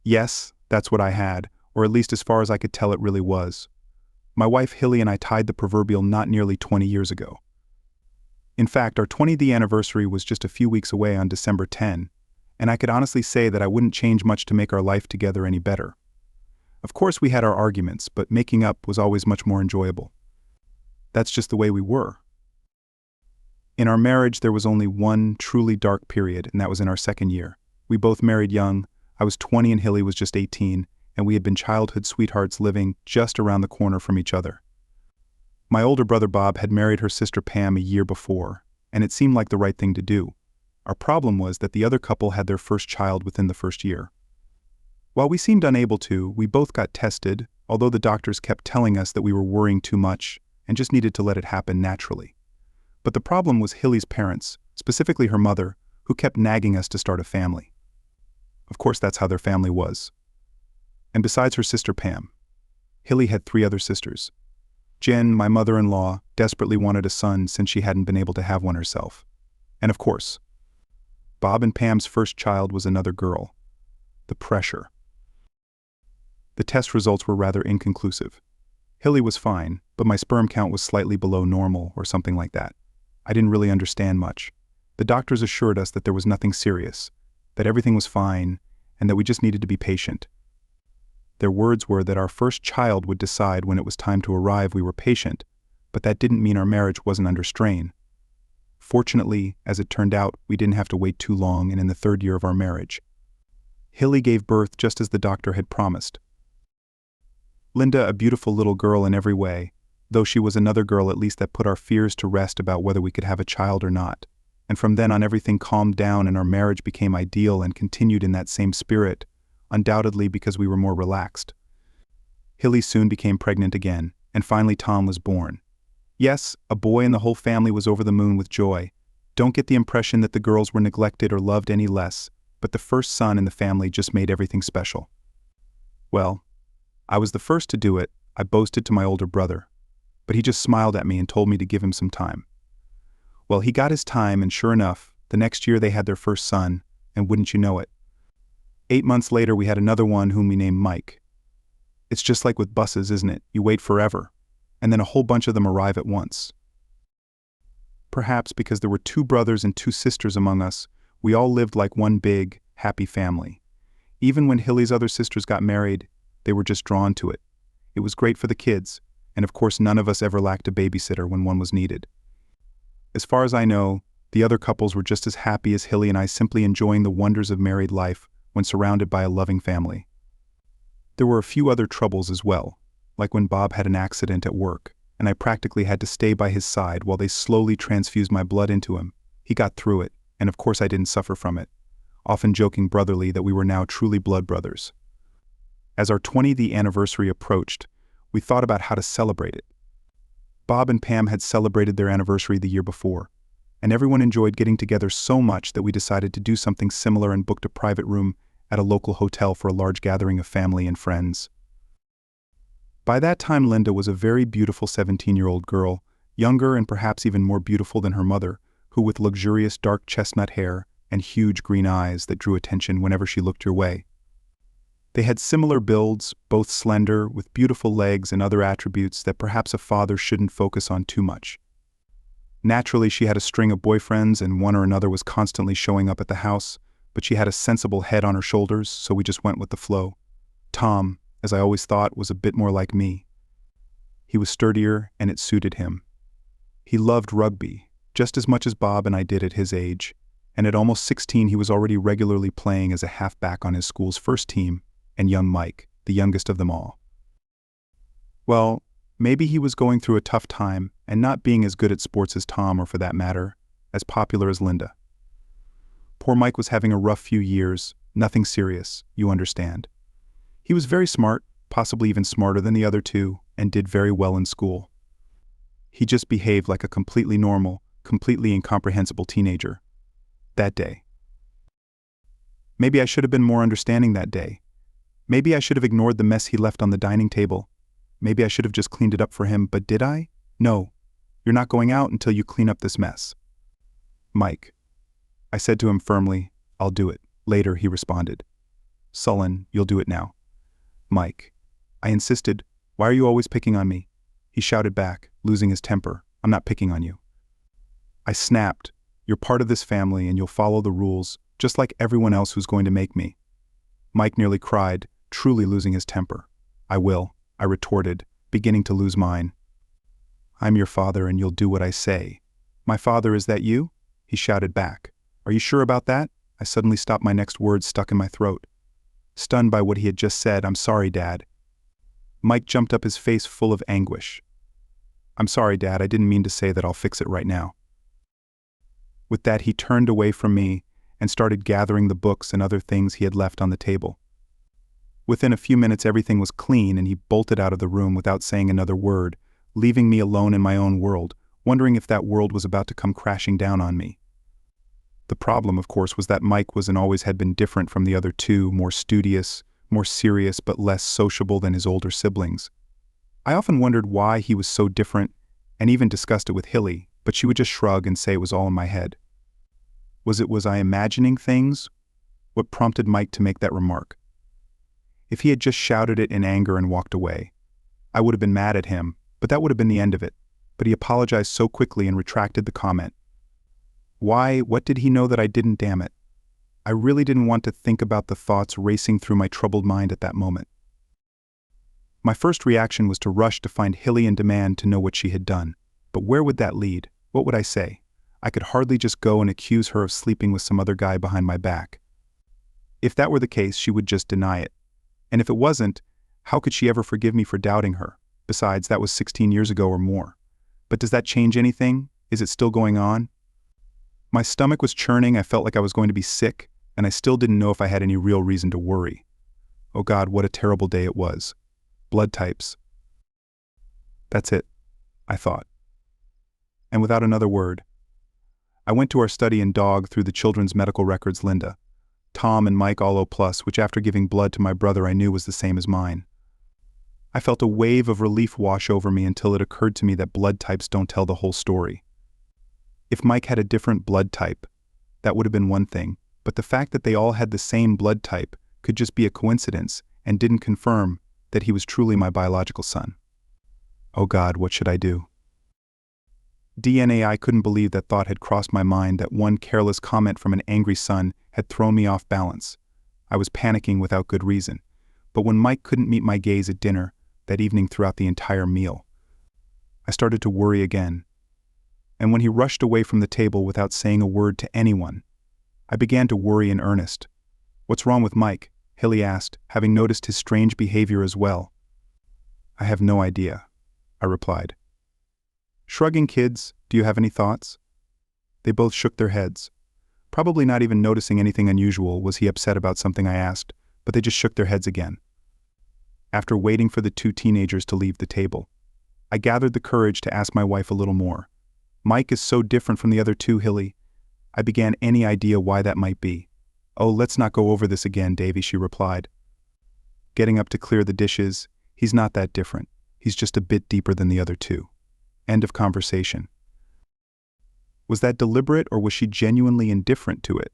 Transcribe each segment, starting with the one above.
Yes, that's what I had, or at least as far as I could tell it really was. My wife Hilly and I tied the proverbial knot nearly 20 years ago. In fact, our 20th anniversary was just a few weeks away on December 10, and I could honestly say that I wouldn't change much to make our life together any better. Of course we had our arguments, but making up was always much more enjoyable. That's just the way we were. In our marriage there was only one truly dark period, and that was in our second year. We both married young. I was 20 and Hilly was just 18, and we had been childhood sweethearts living just around the corner from each other. My older brother Bob had married her sister Pam a year before, and it seemed like the right thing to do. Our problem was that the other couple had their first child within the first year. While we seemed unable to, we both got tested, although the doctors kept telling us that we were worrying too much and just needed to let it happen naturally. But the problem was Hilly's parents, specifically her mother, who kept nagging us to start a family. Of course, that's how their family was. And besides her sister Pam, Hilly had 3 other sisters. Jen, my mother-in-law, desperately wanted a son since she hadn't been able to have one herself. And of course, Bob and Pam's first child was another girl. The pressure. The test results were rather inconclusive. Hilly was fine, but my sperm count was slightly below normal or something like that. I didn't really understand much. The doctors assured us that there was nothing serious, that everything was fine, and that we just needed to be patient. Their words were that our first child would decide when it was time to arrive. We were patient, but that didn't mean our marriage wasn't under strain. Fortunately, as it turned out, we didn't have to wait too long, and in the 3rd year of our marriage, Hilly gave birth just as the doctor had promised. Linda, a beautiful little girl in every way, though she was another girl at least that put our fears to rest about whether we could have a child or not. And from then on everything calmed down and our marriage became ideal and continued in that same spirit, undoubtedly because we were more relaxed. Hilly soon became pregnant again, and finally Tom was born. Yes, a boy, and the whole family was over the moon with joy. Don't get the impression that the girls were neglected or loved any less, but the first son in the family just made everything special. Well, I was the first to do it, I boasted to my older brother, but he just smiled at me and told me to give him some time. Well, he got his time, and sure enough, the next year they had their first son, and wouldn't you know it, 8 months later we had another one whom we named Mike. It's just like with buses, isn't it? You wait forever, and then a whole bunch of them arrive at once. Perhaps because there were 2 brothers and 2 sisters among us, we all lived like one big, happy family. Even when Hilly's other sisters got married, they were just drawn to it. It was great for the kids, and of course none of us ever lacked a babysitter when one was needed. As far as I know, the other couples were just as happy as Hilly and I, simply enjoying the wonders of married life when surrounded by a loving family. There were a few other troubles as well, like when Bob had an accident at work, and I practically had to stay by his side while they slowly transfused my blood into him. He got through it, and of course I didn't suffer from it, often joking brotherly that we were now truly blood brothers. As our 20th anniversary approached, we thought about how to celebrate it. Bob and Pam had celebrated their anniversary the year before, and everyone enjoyed getting together so much that we decided to do something similar and booked a private room at a local hotel for a large gathering of family and friends. By that time Linda was a very beautiful 17-year-old girl, younger and perhaps even more beautiful than her mother, who with luxurious dark chestnut hair and huge green eyes that drew attention whenever she looked your way. They had similar builds, both slender, with beautiful legs and other attributes that perhaps a father shouldn't focus on too much. Naturally, she had a string of boyfriends and one or another was constantly showing up at the house, but she had a sensible head on her shoulders, so we just went with the flow. Tom, as I always thought, was a bit more like me. He was sturdier and it suited him. He loved rugby, just as much as Bob and I did at his age, and at almost 16 he was already regularly playing as a halfback on his school's first team, and young Mike, the youngest of them all. Well, maybe he was going through a tough time and not being as good at sports as Tom, or for that matter, as popular as Linda. Poor Mike was having a rough few years, nothing serious, you understand. He was very smart, possibly even smarter than the other 2, and did very well in school. He just behaved like a completely normal, completely incomprehensible teenager. That day. Maybe I should have been more understanding that day. Maybe I should have ignored the mess he left on the dining table. Maybe I should have just cleaned it up for him, but did I? No. You're not going out until you clean up this mess. Mike. I said to him firmly, I'll do it. Later, he responded. sullen, "You'll do it now." "Mike." I insisted. "Why are you always picking on me?" He shouted back, losing his temper. "I'm not picking on you." I snapped. "You're part of this family and you'll follow the rules, just like everyone else who's going to make me." Mike nearly cried, truly losing his temper. "I will," I retorted, beginning to lose mine. "I'm your father and you'll do what I say." "My father, is that you?" He shouted back. "Are you sure about that?" I suddenly stopped, my next words stuck in my throat. Stunned by what he had just said, "I'm sorry, Dad." Mike jumped up, his face full of anguish. "I'm sorry, Dad, I didn't mean to say that. I'll fix it right now." With that, he turned away from me and started gathering the books and other things he had left on the table. Within a few minutes, everything was clean and he bolted out of the room without saying another word, leaving me alone in my own world, wondering if that world was about to come crashing down on me. The problem, of course, was that Mike was and always had been different from the other two, more studious, more serious, but less sociable than his older siblings. I often wondered why he was so different, and even discussed it with Hilly, but she would just shrug and say it was all in my head. Was I imagining things? What prompted Mike to make that remark? If he had just shouted it in anger and walked away, I would have been mad at him, but that would have been the end of it. But he apologized so quickly and retracted the comment. Why? What did he know that I didn't, damn it? I really didn't want to think about the thoughts racing through my troubled mind at that moment. My first reaction was to rush to find Hilly and demand to know what she had done. But where would that lead? What would I say? I could hardly just go and accuse her of sleeping with some other guy behind my back. If that were the case, she would just deny it. And if it wasn't, how could she ever forgive me for doubting her? Besides, that was 16 years ago or more. But does that change anything? Is it still going on? My stomach was churning, I felt like I was going to be sick, and I still didn't know if I had any real reason to worry. Oh God, what a terrible day it was. Blood types. That's it, I thought. And without another word, I went to our study and dogged through the children's medical records. Linda, Tom, and Mike all O+, which after giving blood to my brother I knew was the same as mine. I felt a wave of relief wash over me until it occurred to me that blood types don't tell the whole story. If Mike had a different blood type, that would have been one thing, but the fact that they all had the same blood type could just be a coincidence and didn't confirm that he was truly my biological son. Oh God, what should I do? DNA, I couldn't believe that thought had crossed my mind, that one careless comment from an angry son had thrown me off balance. I was panicking without good reason, but when Mike couldn't meet my gaze at dinner that evening throughout the entire meal, I started to worry again. And when he rushed away from the table without saying a word to anyone, I began to worry in earnest. "What's wrong with Mike?" Hilly asked, having noticed his strange behavior as well. "I have no idea," I replied. Shrugging, "Kids, do you have any thoughts?" They both shook their heads. Probably not even noticing anything unusual was he upset about something I asked, but they just shook their heads again. After waiting for the two teenagers to leave the table, I gathered the courage to ask my wife a little more. "Mike is so different from the other two, Hilly." I began. "Any idea why that might be?" "Oh, let's not go over this again, Davy," she replied. Getting up to clear the dishes, "He's not that different. He's just a bit deeper than the other two." End of conversation. Was that deliberate, or was she genuinely indifferent to it?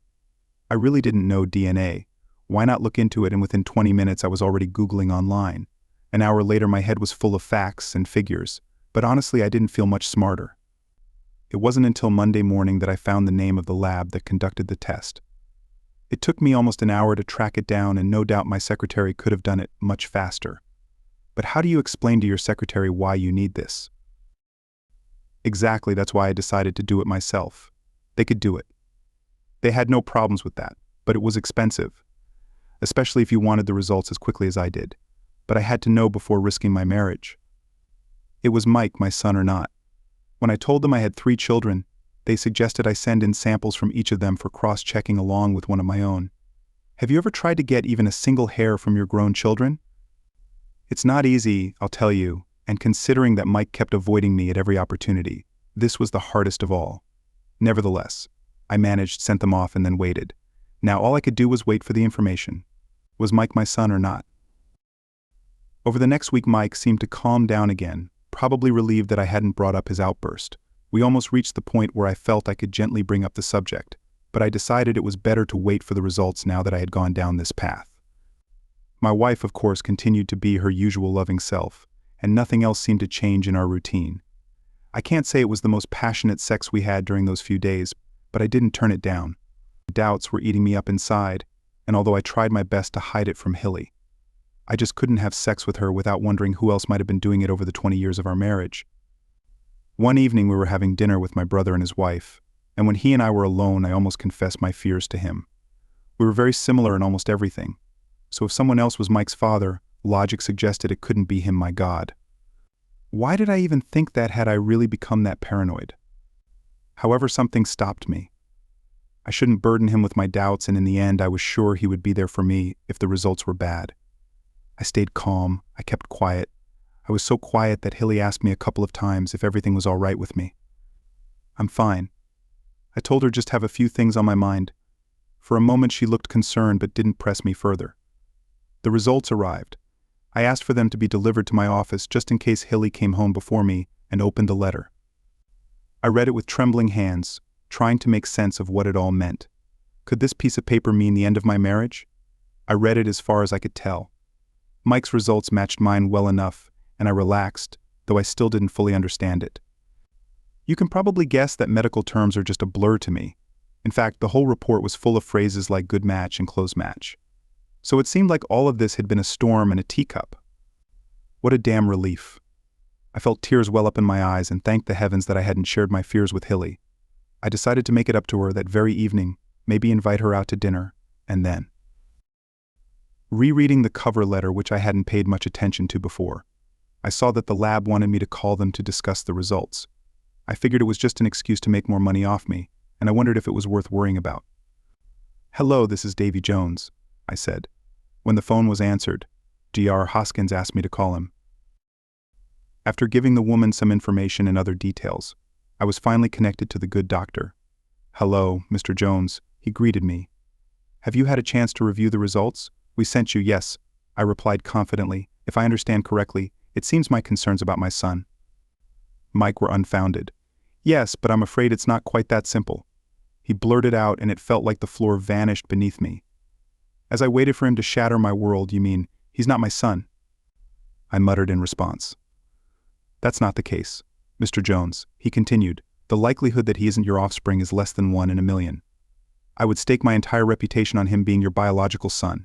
I really didn't know DNA. Why not look into it? And within 20 minutes I was already Googling online. An hour later my head was full of facts and figures, but honestly I didn't feel much smarter. It wasn't until Monday morning that I found the name of the lab that conducted the test. It took me almost an hour to track it down, and no doubt my secretary could have done it much faster. But how do you explain to your secretary why you need this? Exactly, that's why I decided to do it myself. They could do it. They had no problems with that, but it was expensive, especially if you wanted the results as quickly as I did. But I had to know before risking my marriage. It was Mike, my son or not. When I told them I had 3 children, they suggested I send in samples from each of them for cross-checking along with one of my own. Have you ever tried to get even a single hair from your grown children? It's not easy, I'll tell you, and considering that Mike kept avoiding me at every opportunity, this was the hardest of all. Nevertheless, I managed, sent them off, and then waited. Now all I could do was wait for the information. Was Mike my son or not? Over the next week Mike seemed to calm down again, probably relieved that I hadn't brought up his outburst. We almost reached the point where I felt I could gently bring up the subject, but I decided it was better to wait for the results now that I had gone down this path. My wife, of course, continued to be her usual loving self, and nothing else seemed to change in our routine. I can't say it was the most passionate sex we had during those few days, but I didn't turn it down. Doubts were eating me up inside, and although I tried my best to hide it from Hilly, I just couldn't have sex with her without wondering who else might have been doing it over the 20 years of our marriage. One evening we were having dinner with my brother and his wife, and when he and I were alone, I almost confessed my fears to him. We were very similar in almost everything, so if someone else was Mike's father, logic suggested it couldn't be him, my God. Why did I even think that? Had I really become that paranoid? However, something stopped me. I shouldn't burden him with my doubts, and in the end I was sure he would be there for me if the results were bad. I stayed calm, I kept quiet. I was so quiet that Hilly asked me a couple of times if everything was all right with me. I'm fine. I told her just have a few things on my mind. For a moment she looked concerned but didn't press me further. The results arrived. I asked for them to be delivered to my office just in case Hilly came home before me, and opened the letter. I read it with trembling hands, trying to make sense of what it all meant. Could this piece of paper mean the end of my marriage? I read it as far as I could tell. Mike's results matched mine well enough, and I relaxed, though I still didn't fully understand it. You can probably guess that medical terms are just a blur to me. In fact, the whole report was full of phrases like good match and close match. So it seemed like all of this had been a storm in a teacup. What a damn relief. I felt tears well up in my eyes and thanked the heavens that I hadn't shared my fears with Hilly. I decided to make it up to her that very evening, maybe invite her out to dinner, and then. Rereading the cover letter, which I hadn't paid much attention to before, I saw that the lab wanted me to call them to discuss the results. I figured it was just an excuse to make more money off me, and I wondered if it was worth worrying about. "Hello, this is Davy Jones," I said. When the phone was answered, Dr. Hoskins asked me to call him. After giving the woman some information and other details, I was finally connected to the good doctor. "Hello, Mr. Jones," he greeted me. "Have you had a chance to review the results? We sent you." "Yes," I replied confidently. "If I understand correctly, it seems my concerns about my son, Mike, were unfounded." "Yes, but I'm afraid it's not quite that simple." He blurted out, and it felt like the floor vanished beneath me. As I waited for him to shatter my world, "You mean, he's not my son?" I muttered in response. "That's not the case, Mr. Jones," he continued. "The likelihood that he isn't your offspring is less than 1 in a million. I would stake my entire reputation on him being your biological son."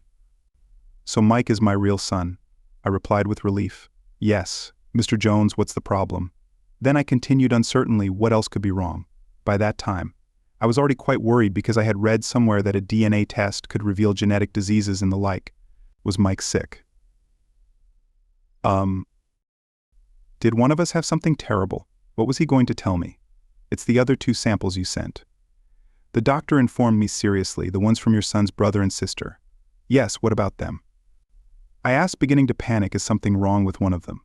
"So Mike is my real son," I replied with relief. "Yes, Mr. Jones, what's the problem?" Then I continued uncertainly what else could be wrong. By that time, I was already quite worried because I had read somewhere that a DNA test could reveal genetic diseases and the like. Was Mike sick? Did one of us have something terrible? What was he going to tell me? "It's the other 2 samples you sent." The doctor informed me seriously, "The ones from your son's brother and sister." "Yes, what about them?" I asked, beginning to panic. "Is something wrong with one of them?"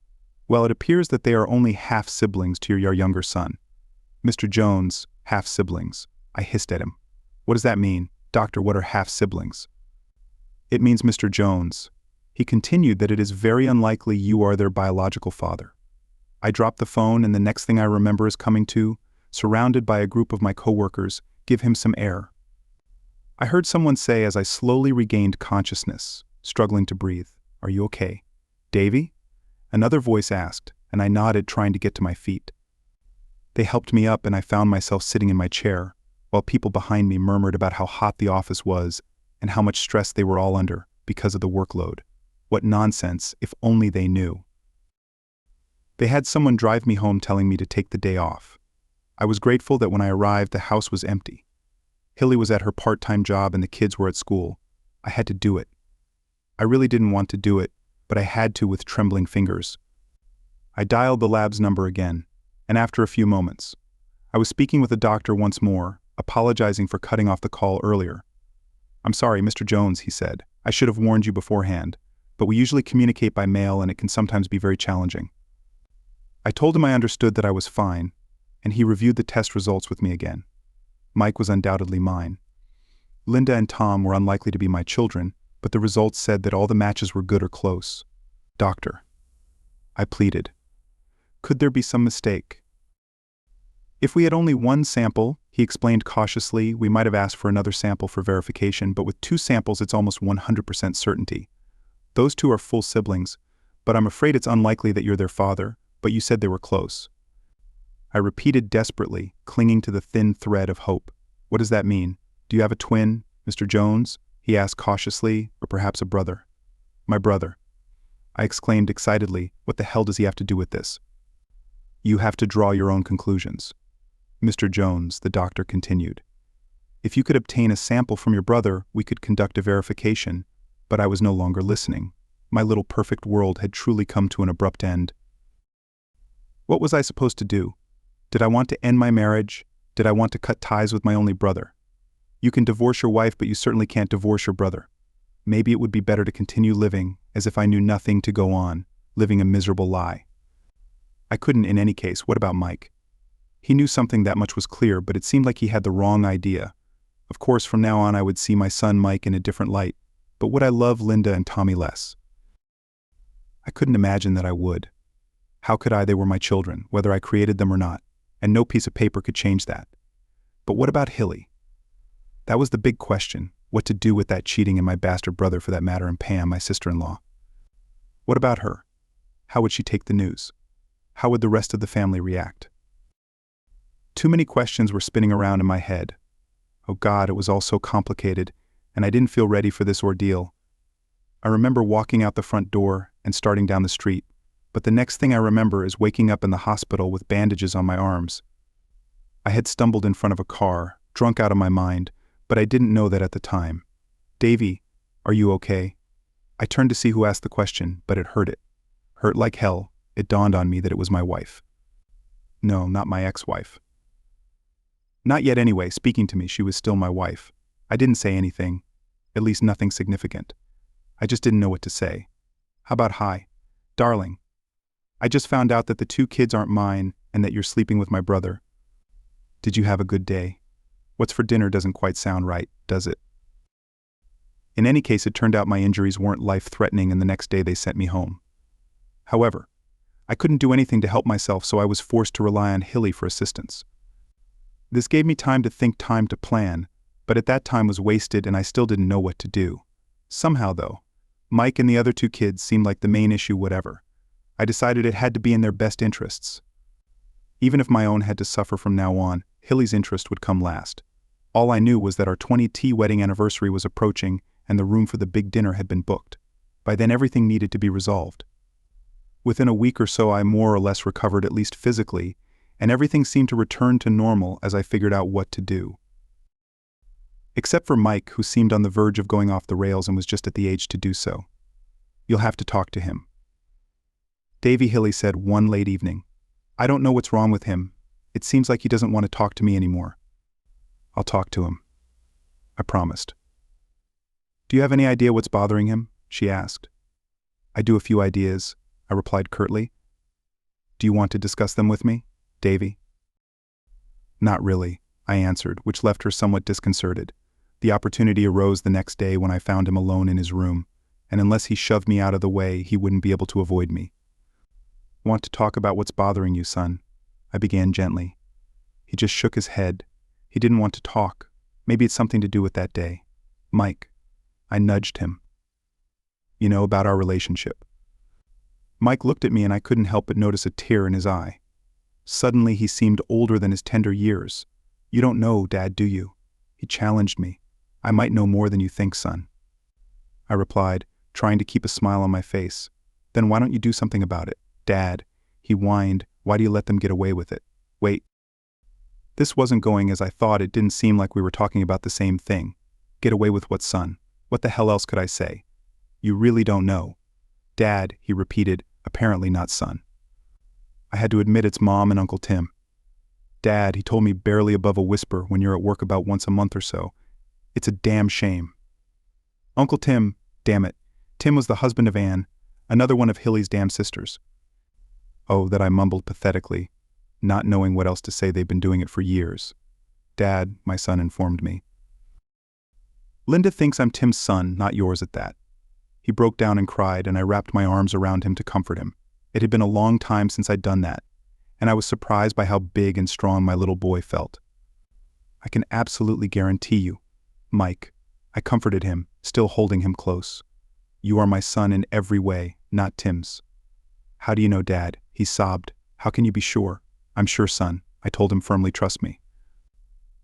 "Well, it appears that they are only half-siblings to your younger son." "Mr. Jones, half-siblings." I hissed at him. "What does that mean? Doctor, what are half-siblings?" "It means, Mr. Jones," he continued, "that it is very unlikely you are their biological father." I dropped the phone, and the next thing I remember is coming to, surrounded by a group of my coworkers, "Give him some air." I heard someone say as I slowly regained consciousness, struggling to breathe, "Are you okay, Davy?" Another voice asked, and I nodded, trying to get to my feet. They helped me up, and I found myself sitting in my chair, while people behind me murmured about how hot the office was and how much stress they were all under because of the workload. What nonsense, if only they knew. They had someone drive me home telling me to take the day off. I was grateful that when I arrived the house was empty. Hilly was at her part-time job and the kids were at school. I had to do it. I really didn't want to do it, but I had to with trembling fingers. I dialed the lab's number again, and after a few moments, I was speaking with the doctor once more, apologizing for cutting off the call earlier. "I'm sorry, Mr. Jones," he said. "I should have warned you beforehand, but we usually communicate by mail and it can sometimes be very challenging." I told him I understood that I was fine, and he reviewed the test results with me again. Mike was undoubtedly mine. Linda and Tom were unlikely to be my children, but the results said that all the matches were good or close. "Doctor," I pleaded, "could there be some mistake?" "If we had only 1 sample," he explained cautiously, "we might have asked for another sample for verification, but with 2 samples it's almost 100% certainty. Those two are full siblings, but I'm afraid it's unlikely that you're their father, but you said they were close. I repeated desperately, clinging to the thin thread of hope. What does that mean? Do you have a twin, Mr. Jones? He asked cautiously, or perhaps a brother. My brother. I exclaimed excitedly, what the hell does he have to do with this? You have to draw your own conclusions. Mr. Jones, the doctor continued. If you could obtain a sample from your brother, we could conduct a verification, but I was no longer listening. My little perfect world had truly come to an abrupt end. What was I supposed to do? Did I want to end my marriage? Did I want to cut ties with my only brother? You can divorce your wife, but you certainly can't divorce your brother. Maybe it would be better to continue living, as if I knew nothing to go on, living a miserable lie. I couldn't in any case. What about Mike? He knew something, that much was clear, but it seemed like he had the wrong idea. Of course, from now on I would see my son Mike in a different light, but would I love Linda and Tommy less? I couldn't imagine that I would. How could I? They were my children, whether I created them or not, and no piece of paper could change that. But what about Hilly? That was the big question, what to do with that cheating and my bastard brother for that matter, and Pam, my sister-in-law. What about her? How would she take the news? How would the rest of the family react? Too many questions were spinning around in my head. Oh God, it was all so complicated, and I didn't feel ready for this ordeal. I remember walking out the front door and starting down the street, but the next thing I remember is waking up in the hospital with bandages on my arms. I had stumbled in front of a car, drunk out of my mind, but I didn't know that at the time. Davy, are you okay? I turned to see who asked the question, but it hurt. Hurt like hell. It dawned on me that it was my wife. No, not my ex-wife. Not yet anyway. Speaking to me, she was still my wife. I didn't say anything, at least nothing significant. I just didn't know what to say. How about hi, darling? I just found out that the 2 kids aren't mine and that you're sleeping with my brother. Did you have a good day? What's for dinner doesn't quite sound right, does it? In any case, it turned out my injuries weren't life-threatening, and the next day they sent me home. However, I couldn't do anything to help myself, so I was forced to rely on Hilly for assistance. This gave me time to think, time to plan, but at that time was wasted and I still didn't know what to do. Somehow, though, Mike and the other 2 kids seemed like the main issue. Whatever. I decided it had to be in their best interests. Even if my own had to suffer from now on, Hilly's interest would come last. All I knew was that our 20th wedding anniversary was approaching and the room for the big dinner had been booked. By then everything needed to be resolved. Within a week or so I more or less recovered, at least physically, and everything seemed to return to normal as I figured out what to do. Except for Mike, who seemed on the verge of going off the rails and was just at the age to do so. You'll have to talk to him. Davy, Hilly said one late evening. I don't know what's wrong with him. It seems like he doesn't want to talk to me anymore. I'll talk to him. I promised. Do you have any idea what's bothering him? She asked. I do. A few ideas, I replied curtly. Do you want to discuss them with me, Davy? Not really, I answered, which left her somewhat disconcerted. The opportunity arose the next day when I found him alone in his room, and unless he shoved me out of the way, he wouldn't be able to avoid me. Want to talk about what's bothering you, son? I began gently. He just shook his head. He didn't want to talk. Maybe it's something to do with that day. Mike. I nudged him. You know, about our relationship. Mike looked at me and I couldn't help but notice a tear in his eye. Suddenly he seemed older than his tender years. You don't know, Dad, do you? He challenged me. I might know more than you think, son. I replied, trying to keep a smile on my face. Then why don't you do something about it, Dad? He whined. Why do you let them get away with it? Wait. This wasn't going as I thought. It didn't seem like we were talking about the same thing. Get away with what, son? What the hell else could I say? You really don't know. Dad, he repeated, apparently not son. I had to admit it's Mom and Uncle Tim. Dad, he told me barely above a whisper when you're at work about once a month or so. It's a damn shame. Uncle Tim, damn it. Tim was the husband of Anne, another one of Hilly's damn sisters. Oh, that I mumbled pathetically, not knowing what else to say. They've been doing it for years. Dad, my son informed me. Linda thinks I'm Tim's son, not yours at that. He broke down and cried, and I wrapped my arms around him to comfort him. It had been a long time since I'd done that, and I was surprised by how big and strong my little boy felt. I can absolutely guarantee you, Mike. I comforted him, still holding him close. You are my son in every way, not Tim's." "How do you know, Dad?" he sobbed. "How can you be sure?" "I'm sure, son," I told him firmly, "trust me."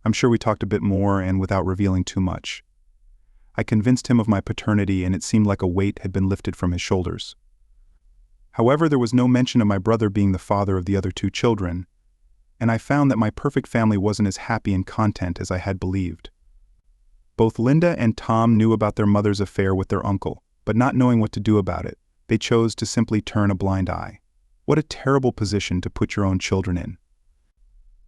I'm sure we talked a bit more and without revealing too much. I convinced him of my paternity and it seemed like a weight had been lifted from his shoulders. However, there was no mention of my brother being the father of the other two children, and I found that my perfect family wasn't as happy and content as I had believed. Both Linda and Tom knew about their mother's affair with their uncle, but not knowing what to do about it, they chose to simply turn a blind eye. What a terrible position to put your own children in.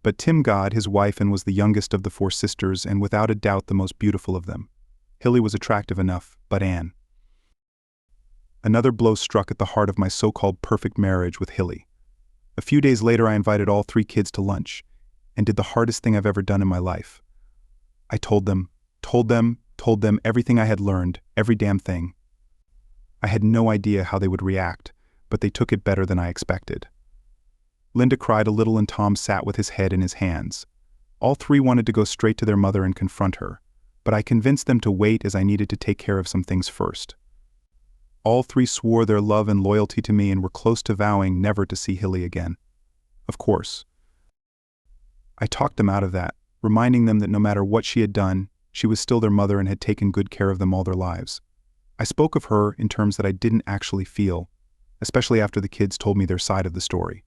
But Tim got his wife and was the youngest of the four sisters and without a doubt the most beautiful of them. Hilly was attractive enough, but Anne. Another blow struck at the heart of my so-called perfect marriage with Hilly. A few days later I invited all three kids to lunch, and did the hardest thing I've ever done in my life. I told them everything I had learned, every damn thing. I had no idea how they would react, but they took it better than I expected. Linda cried a little and Tom sat with his head in his hands. All three wanted to go straight to their mother and confront her, but I convinced them to wait as I needed to take care of some things first. All three swore their love and loyalty to me and were close to vowing never to see Hilly again. Of course. I talked them out of that, reminding them that no matter what she had done, she was still their mother and had taken good care of them all their lives. I spoke of her in terms that I didn't actually feel, especially after the kids told me their side of the story.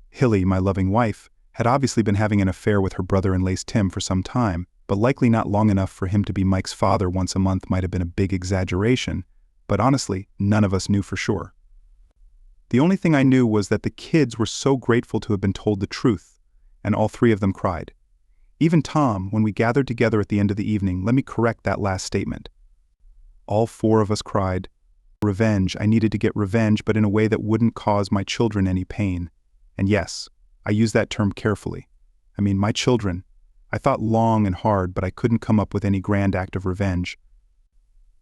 Hilly, my loving wife, had obviously been having an affair with her brother-in-law's Tim for some time, but likely not long enough for him to be Mike's father once a month might have been a big exaggeration, but honestly, none of us knew for sure. The only thing I knew was that the kids were so grateful to have been told the truth, and all three of them cried. Even Tom, when we gathered together at the end of the evening, let me correct that last statement. All four of us cried. Revenge, I needed to get revenge, but in a way that wouldn't cause my children any pain. And yes, I use that term carefully. I mean, my children. I thought long and hard, but I couldn't come up with any grand act of revenge.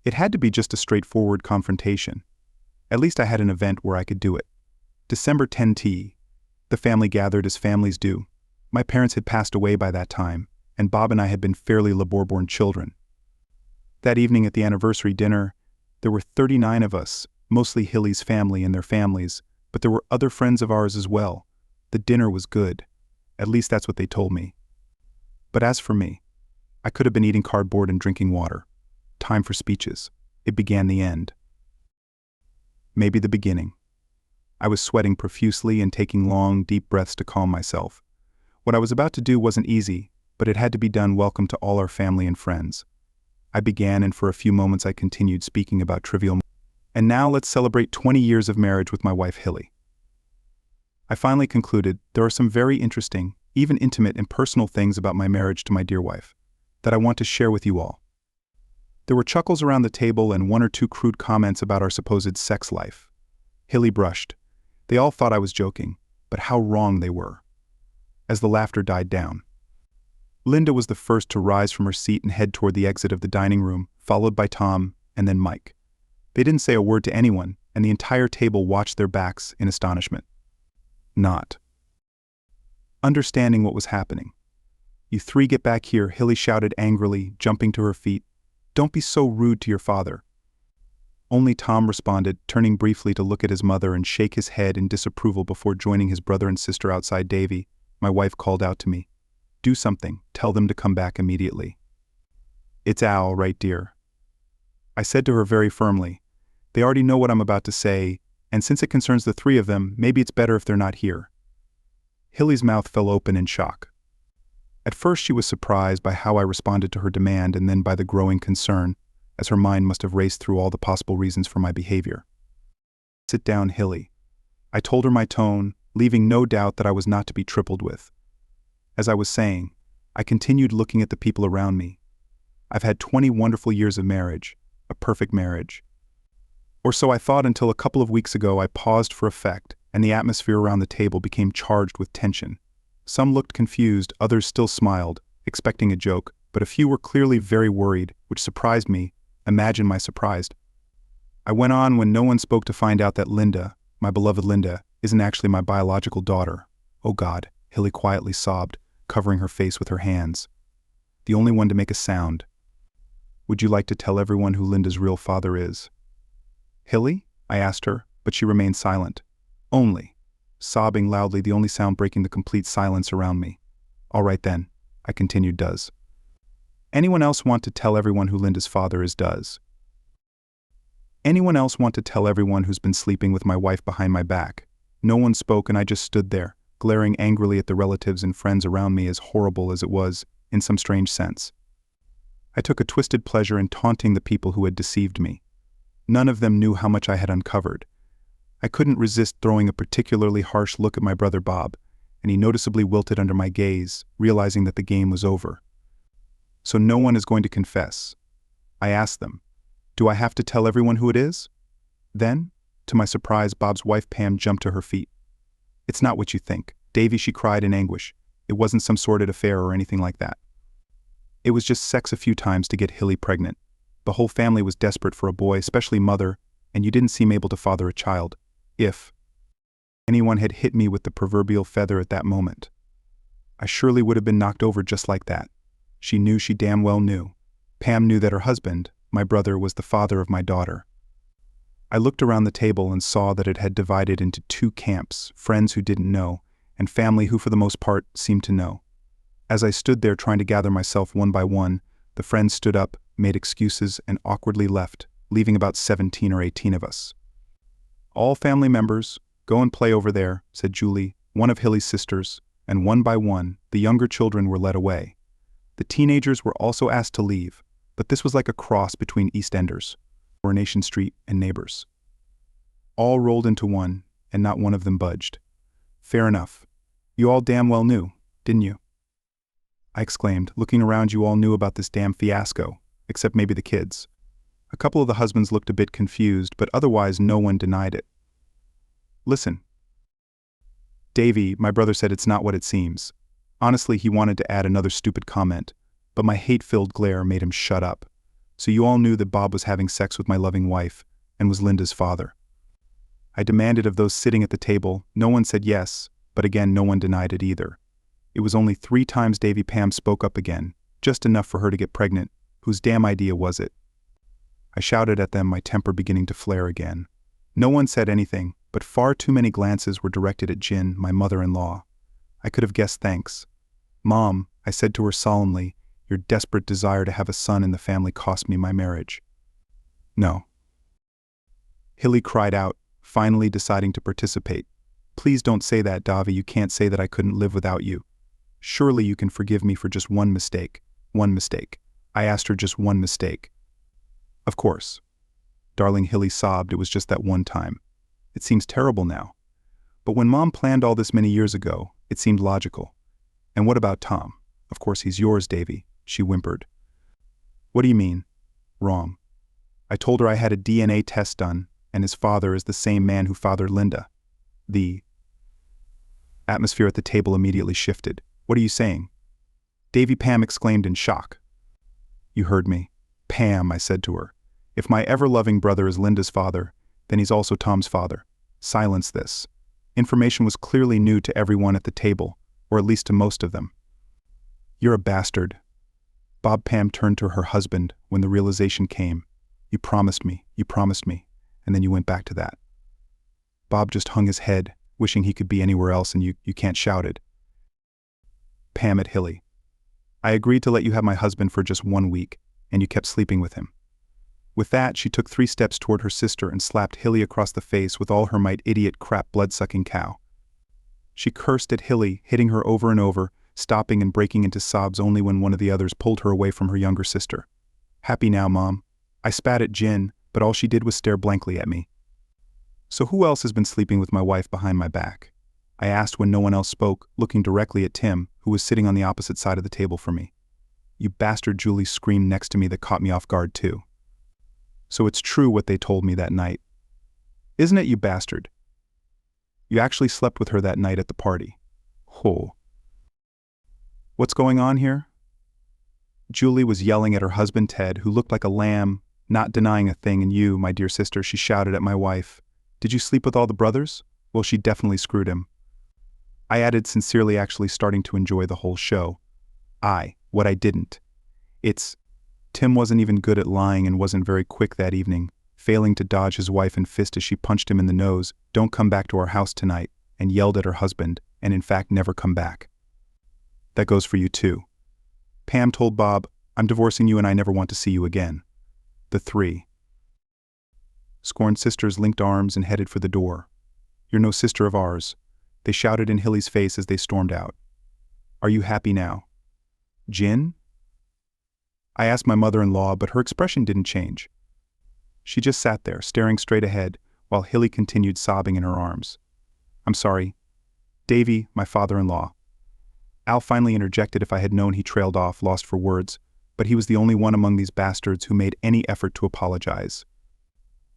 It had to be just a straightforward confrontation. At least I had an event where I could do it. December 10th. The family gathered as families do. My parents had passed away by that time, and Bob and I had been fairly labor-born children. That evening at the anniversary dinner, there were 39 of us, mostly Hilly's family and their families, but there were other friends of ours as well. The dinner was good. At least that's what they told me. But as for me, I could have been eating cardboard and drinking water. Time for speeches. It began the end. Maybe the beginning. I was sweating profusely and taking long, deep breaths to calm myself. What I was about to do wasn't easy, but it had to be done. Welcome to all our family and friends. I began, and for a few moments I continued speaking about trivial. And now let's celebrate 20 years of marriage with my wife Hilly. I finally concluded there are some very interesting, even intimate and personal things about my marriage to my dear wife that I want to share with you all. There were chuckles around the table and one or two crude comments about our supposed sex life. Hilly brushed. They all thought I was joking, but how wrong they were. As the laughter died down, Linda was the first to rise from her seat and head toward the exit of the dining room, followed by Tom and then Mike. They didn't say a word to anyone, and the entire table watched their backs in astonishment. Not understanding what was happening. "You three get back here," Hilly shouted angrily, jumping to her feet. "Don't be so rude to your father." Only Tom responded, turning briefly to look at his mother and shake his head in disapproval before joining his brother and sister outside. "Davy," my wife called out to me. "Do something, tell them to come back immediately." "It's all right, dear," I said to her very firmly. "They already know what I'm about to say, and since it concerns the three of them, maybe it's better if they're not here." Hilly's mouth fell open in shock. At first she was surprised by how I responded to her demand and then by the growing concern, as her mind must have raced through all the possible reasons for my behavior. "Sit down, Hilly." I told her my tone, leaving no doubt that I was not to be trifled with. As I was saying, I continued looking at the people around me. I've had 20 wonderful years of marriage, a perfect marriage. Or so I thought until a couple of weeks ago I paused for effect, and the atmosphere around the table became charged with tension. Some looked confused, others still smiled, expecting a joke, but a few were clearly very worried, which surprised me. Imagine my surprise. I went on when no one spoke to find out that Linda, my beloved Linda, isn't actually my biological daughter. Oh God, Hilly quietly sobbed, covering her face with her hands. The only one to make a sound. "Would you like to tell everyone who Linda's real father is?" Hilly? I asked her, but she remained silent. Only. Sobbing loudly, the only sound breaking the complete silence around me. All right then, I continued. Does anyone else want to tell everyone who Linda's father is? Does anyone else want to tell everyone who's been sleeping with my wife behind my back? No one spoke, and I just stood there, glaring angrily at the relatives and friends around me, as horrible as it was, in some strange sense. I took a twisted pleasure in taunting the people who had deceived me. None of them knew how much I had uncovered. I couldn't resist throwing a particularly harsh look at my brother Bob, and he noticeably wilted under my gaze, realizing that the game was over. So no one is going to confess. I asked them, do I have to tell everyone who it is? Then, to my surprise, Bob's wife Pam jumped to her feet. It's not what you think, Davy, she cried in anguish. It wasn't some sordid affair or anything like that. It was just sex a few times to get Hilly pregnant. The whole family was desperate for a boy, especially mother, and you didn't seem able to father a child. If anyone had hit me with the proverbial feather at that moment, I surely would have been knocked over just like that. She knew, she damn well knew. Pam knew that her husband, my brother, was the father of my daughter. I looked around the table and saw that it had divided into two camps, friends who didn't know, and family who for the most part seemed to know. As I stood there trying to gather myself one by one, the friends stood up, made excuses, and awkwardly left, leaving about 17 or 18 of us. All family members, go and play over there, said Julie, one of Hilly's sisters, and one by one, the younger children were led away. The teenagers were also asked to leave, but this was like a cross between EastEnders, Coronation Street, and Neighbors. All rolled into one, and not one of them budged. Fair enough. You all damn well knew, didn't you? I exclaimed, looking around. You all knew about this damn fiasco, except maybe the kids. A couple of the husbands looked a bit confused, but otherwise no one denied it. Listen. Davy, my brother, said it's not what it seems. Honestly, he wanted to add another stupid comment, but my hate-filled glare made him shut up. So you all knew that Bob was having sex with my loving wife, and was Linda's father. I demanded of those sitting at the table. No one said yes, but again no one denied it either. It was only 3 times Davy Pam spoke up again, just enough for her to get pregnant. Whose damn idea was it? I shouted at them, my temper beginning to flare again. No one said anything, but far too many glances were directed at Jin, my mother-in-law. I could have guessed thanks. Mom, I said to her solemnly, your desperate desire to have a son in the family cost me my marriage. No. Hilly cried out, finally deciding to participate. Please don't say that, Davy. You can't say that I couldn't live without you. Surely you can forgive me for just one mistake. One mistake. I asked her, just one mistake. Of course. Darling, Hilly sobbed. It was just that one time. It seems terrible now. But when Mom planned all this many years ago, it seemed logical. And what about Tom? Of course he's yours, Davy, she whimpered. What do you mean? Wrong. I told her I had a DNA test done, and his father is the same man who fathered Linda. The atmosphere at the table immediately shifted. What are you saying? Davy, Pam exclaimed in shock. You heard me. Pam, I said to her. If my ever-loving brother is Linda's father, then he's also Tom's father. Silence this. Information was clearly new to everyone at the table, or at least to most of them. You're a bastard. Bob. Pam turned to her husband when the realization came. You promised me, and then you went back to that. Bob just hung his head, wishing he could be anywhere else, and you can't, shouted. Pam at Hilly. I agreed to let you have my husband for just 1 week, and you kept sleeping with him. With that, she took 3 steps toward her sister and slapped Hilly across the face with all her might. Idiot, crap, blood-sucking cow. She cursed at Hilly, hitting her over and over, stopping and breaking into sobs only when one of the others pulled her away from her younger sister. Happy now, Mom? I spat at Jin, but all she did was stare blankly at me. So who else has been sleeping with my wife behind my back? I asked when no one else spoke, looking directly at Tim, who was sitting on the opposite side of the table from me. You bastard, Julie screamed next to me. That caught me off guard too. So it's true what they told me that night. Isn't it, you bastard? You actually slept with her that night at the party. Oh. What's going on here? Julie was yelling at her husband Ted, who looked like a lamb, not denying a thing. And you, my dear sister, she shouted at my wife. Did you sleep with all the brothers? Well, she definitely screwed him. I added sincerely, actually starting to enjoy the whole show. What I didn't. Tim wasn't even good at lying and wasn't very quick that evening. failing to dodge his wife and fist as she punched him in the nose, "Don't come back to our house tonight," and yelled at her husband, and in fact never come back. That goes for you too. Pam told Bob, "I'm divorcing you and I never want to see you again." The three scorned sisters linked arms and headed for the door. "You're no sister of ours," they shouted in Hilly's face as they stormed out. "Are you happy now, Jin?" I asked my mother-in-law, but her expression didn't change. She just sat there, staring straight ahead, while Hilly continued sobbing in her arms. "I'm sorry, Davy, my father-in-law." Al finally interjected. If I had known, he trailed off, lost for words, but he was the only one among these bastards who made any effort to apologize.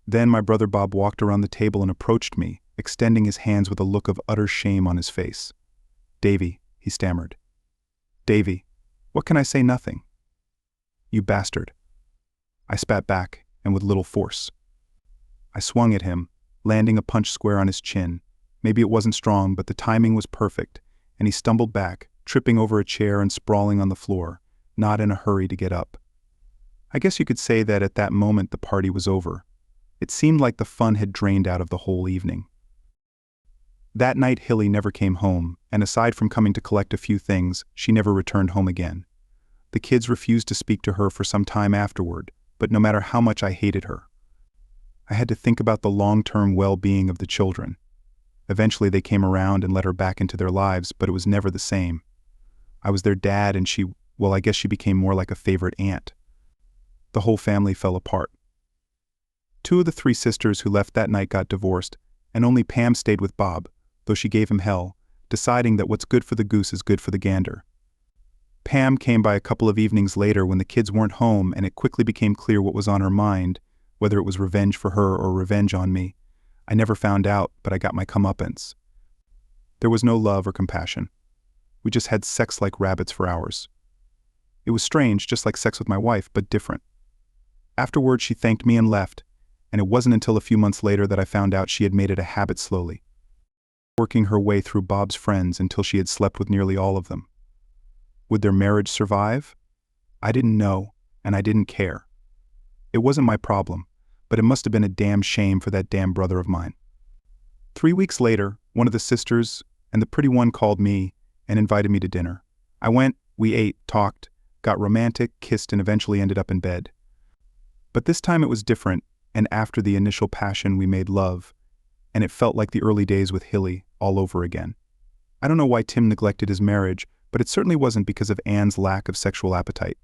Then my brother Bob walked around the table and approached me, extending his hands with a look of utter shame on his face. "Davy," he stammered. "Davy, what can I say? Nothing." "You bastard." I spat back, and with little force. I swung at him, landing a punch square on his chin. Maybe it wasn't strong, but the timing was perfect, and he stumbled back, tripping over a chair and sprawling on the floor, not in a hurry to get up. I guess you could say that at that moment the party was over. It seemed like the fun had drained out of the whole evening. That night Hilly never came home, and aside from coming to collect a few things, she never returned home again. The kids refused to speak to her for some time afterward, but no matter how much I hated her, I had to think about the long-term well-being of the children. Eventually they came around and let her back into their lives, but it was never the same. I was their dad and I guess she became more like a favorite aunt. The whole family fell apart. 2 of the 3 sisters who left that night got divorced, and only Pam stayed with Bob, though she gave him hell, deciding that what's good for the goose is good for the gander. Pam came by a couple of evenings later when the kids weren't home, and it quickly became clear what was on her mind, whether it was revenge for her or revenge on me. I never found out, but I got my comeuppance. There was no love or compassion. We just had sex like rabbits for hours. It was strange, just like sex with my wife, but different. Afterward, she thanked me and left, and it wasn't until a few months later that I found out she had made it a habit slowly, working her way through Bob's friends until she had slept with nearly all of them. Would their marriage survive? I didn't know, and I didn't care. It wasn't my problem, but it must have been a damn shame for that damn brother of mine. 3 weeks later, one of the sisters and the pretty one called me and invited me to dinner. I went, we ate, talked, got romantic, kissed, and eventually ended up in bed. But this time it was different, and after the initial passion we made love, and it felt like the early days with Hilly all over again. I don't know why Tim neglected his marriage, but it certainly wasn't because of Anne's lack of sexual appetite.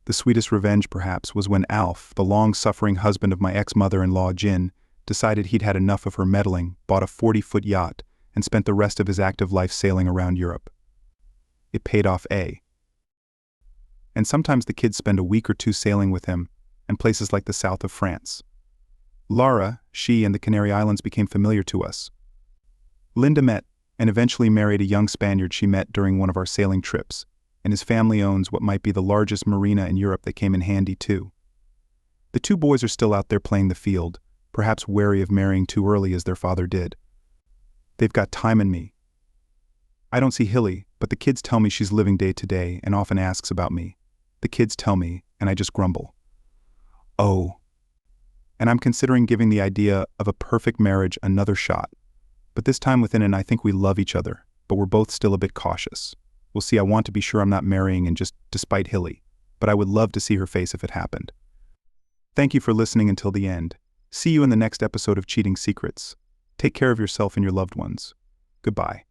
The sweetest revenge, perhaps, was when Alf, the long-suffering husband of my ex-mother-in-law Jin, decided he'd had enough of her meddling, bought a 40-foot yacht, and spent the rest of his active life sailing around Europe. It paid off, and sometimes the kids spend a week or 2 sailing with him, and places like the south of France. Lara, she, and the Canary Islands became familiar to us. Linda met and eventually married a young Spaniard she met during one of our sailing trips, and his family owns what might be the largest marina in Europe that came in handy too. The 2 boys are still out there playing the field, perhaps wary of marrying too early as their father did. They've got time in me. I don't see Hilly, but the kids tell me she's living day to day and often asks about me. The kids tell me, and I just grumble. Oh. And I'm considering giving the idea of a perfect marriage another shot. But this time within it, I think we love each other, but we're both still a bit cautious. We'll see. I want to be sure I'm not marrying and just despite Hilly, but I would love to see her face if it happened. Thank you for listening until the end. See you in the next episode of Cheating Secrets. Take care of yourself and your loved ones. Goodbye.